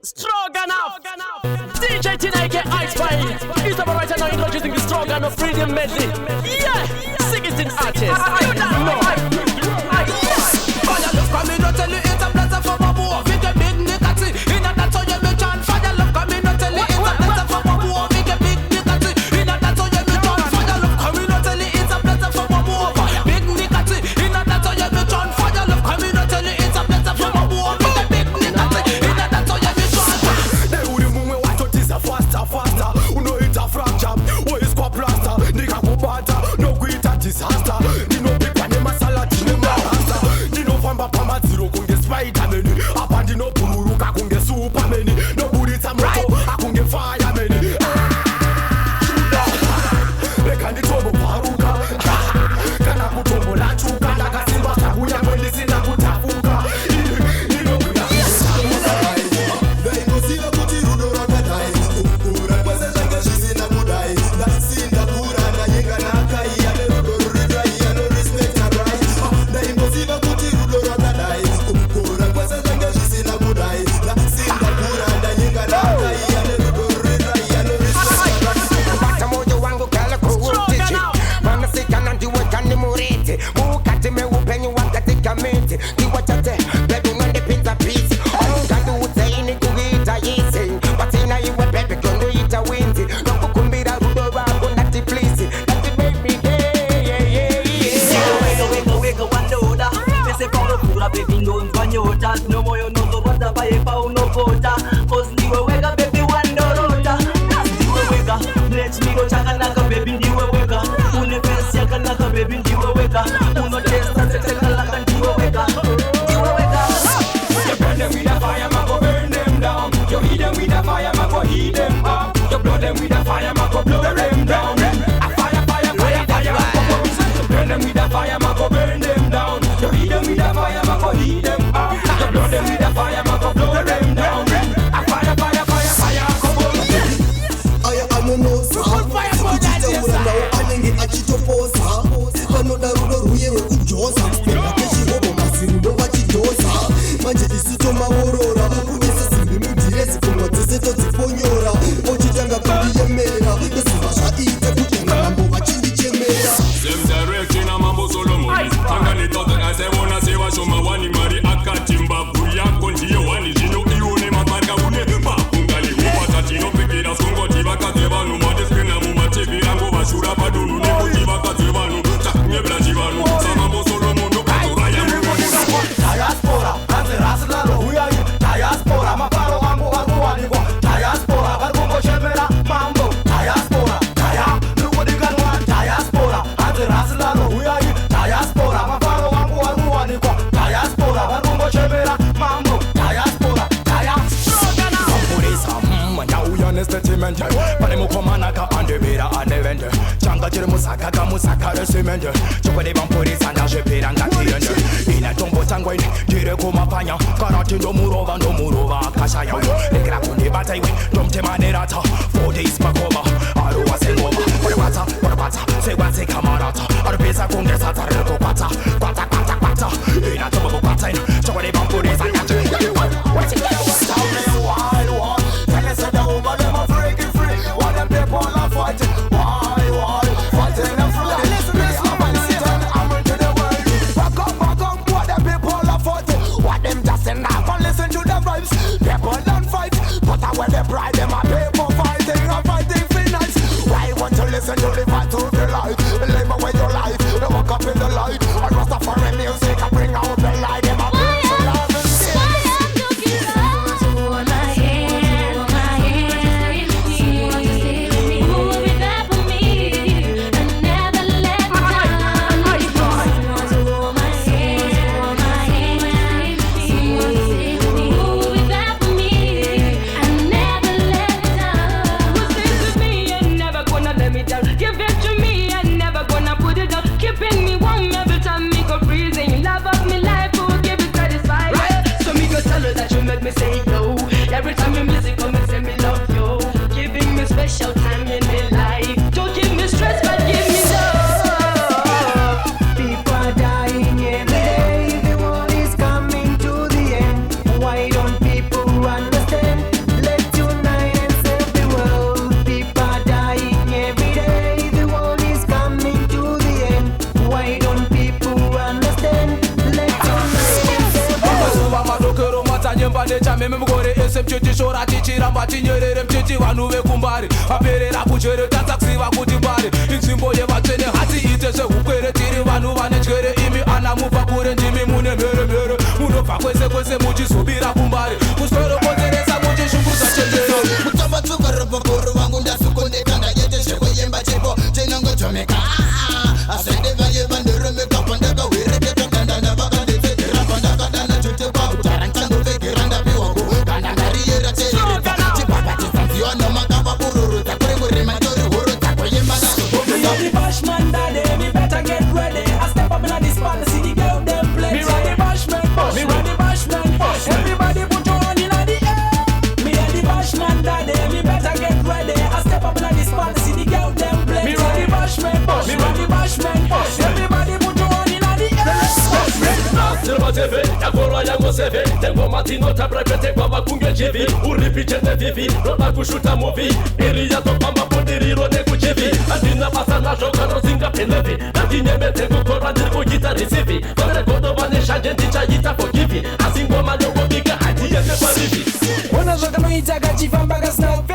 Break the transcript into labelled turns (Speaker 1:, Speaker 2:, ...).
Speaker 1: Stroganoff. DJ Tina aka Ice Pie. He's about right now introducing the Stroganoff Freedom Medley. Yeah, sing it in artist.
Speaker 2: Fire love coming, not tell you it's a blessing for my boy. Make a big nicotine, in a that's how you make chant. Fire love coming, not tell you it's a blessing for my boy. Make a big nicotine, in a that's how you make chant. Fire love coming, not tell you it's a blessing for my boy. Big nicotine, in a that's how you make chant. Fire love coming, not tell you it's a blessing for my boy. Make a big nicotine, in a that's how you make chant.
Speaker 3: They would move me watch it is a faster. You know it's a fracture. What is called plaster? Nigga go butter, no great disaster. You know big one in my salad, you know Famba pama zero kunge Spider-Man. Apandi no pururuka kunge Superman. No burita moto akunge Fireman. Lekandi tobo paruka. Kana kutombo la chuka. Daga simba tabuya mwende sina kutafuka. Nino kuya
Speaker 4: Daingo sila kuti rudo rakadai. Ukura kweza janga shisina kudai. Dasinda kura na yenga na kai. Ane rudo rudai. Ane respect na right. Daingo sila kuti rudo rakadai. Ukura kweza janga shisina kudai. Dasinda kura na yenga na kai. Ane rudo rudai. Ane respect na right.
Speaker 5: Bata moyo wangu kala kuutichi. Mana sikana ndiwe kani muriti. Mukati me upenyu wakati kamiti. Kiwa chate, baby ngande pinta pisi. Ongandu utaini kuhita yisi. Batina iwe baby kondo ita winti. Noko kumbira rudo wangu nati please. Nati baby
Speaker 6: Weka wandoda Pese pauno pura baby ndo mfanyota No moyo no zorota baye pauno kota Cause ndiwe weka baby wandorota Ndiwe weka Let me go chakanaka baby ndiwe weka Une fence yakanaka baby ndiwe weka Uno testa setekalaka ndiwe weka Ndiwe weka
Speaker 3: You burn them with a fire, man go burn them down. You heat them with a fire, man go heat them up. You blow them with a fire, man go blow them down. A fire, burn them with a fire, man go burn them down. You heat them with a fire, man go heat them up. You blow them with a fire, man go blow them down. A fire, come on.
Speaker 4: Aya anonosa. Kuchitaura nao anenge achitoposa. Panoda rudo ruyewe kujosa. Nakeshi hobo masirundo wachijosa. Manje isito maworora. Kugesa simbi mudiresi kumwa tiseto tiponyora. Ochitanga kundiyemera. Nesivasha ite kutanga mambo wachindichemera.
Speaker 3: Them direction a mambo Solomon. Angani tote ase wona sewa shoma wani mari akatimba buya konjiye wani jino ione mamarga une mapungali upata tino pikira songo tiba katevanu madeskina mumativi rango bashura padunu nebo tiba katevanu taknyebla jivanu samambo Solomon no katora ya
Speaker 2: Diaspora, anze rasla lo huyai. Diaspora, maparo mambo wangu waligwa. Diaspora, bargongo shemera mambo. Diaspora, nuko diganwa. Diaspora, anze rasla lo huyai. Diaspora, maparo mambo wangu waligwa. Diaspora, bargongo shemera mambo. Diaspora.
Speaker 3: Statement Pane mukomanaka andebera andevende Changa jiri musaka ka musaka resimende Chokwe de bampuri sanda jepera ngatiyende Ina tombo tangweni dire kumapanya Karati ndo murova kashaya Nekira kundi bata iwe domte manerata 4 days makoma Aruwa sengoma Warabata Segwate kamarata Arupesa kunge satare kupata Kwata Ina tombo kupata ina Chokwe de bampuri sanda jepera What's it
Speaker 5: What them just send up and listen to the vibes. People don't
Speaker 2: chichere ese mchichishora chichiramba chinyerere mchichi vanhu vekumbari vaperera kuchwere tatsakuziva kuti mbari inzvimbo yevatsvene hati ite zvehukwere tiri vanhu vane tyere imi ana mubva kure ndimi mune mheremhere munobva kwese kwese muchizobira kumbari kusorokonzeresa muchishunguza chendero
Speaker 4: kutamba tsukarapakoro vangu ndasukondeka ndayete zvekuyemba chepo chenongotomeka asende vaye vanderemeka pandakahwereketa kandana vakandetsedzera pandakadana chotepa utara nchandopfekera ndapiwako kana ngariyera terereka chipapa chisanziwa nomakava bururudza kurengurema tori horo dzakoyemba
Speaker 1: Everybody put your hand in the air. Me and the Bashman daddy, me better get ready. I step up in the spot, see the girl them play. Me run the Bashman boss, me run the Bashman boss. Everybody put your hand in the air.
Speaker 7: Silva TV, agora yango CV. Tengo matino tabreke tengo makunge GV. Uripiche ne vivi, rota kushuta movie. Elia to pamba podiriro ne kuchivi. Adina pasa na joka no zinga penevi. Adine mete kukora dirko gita receive. Kore kodo vane shagenti chayita forgive. Azingo manyo biga hadi yete parivi.
Speaker 1: Ona joga no itaka chifamba ga snap.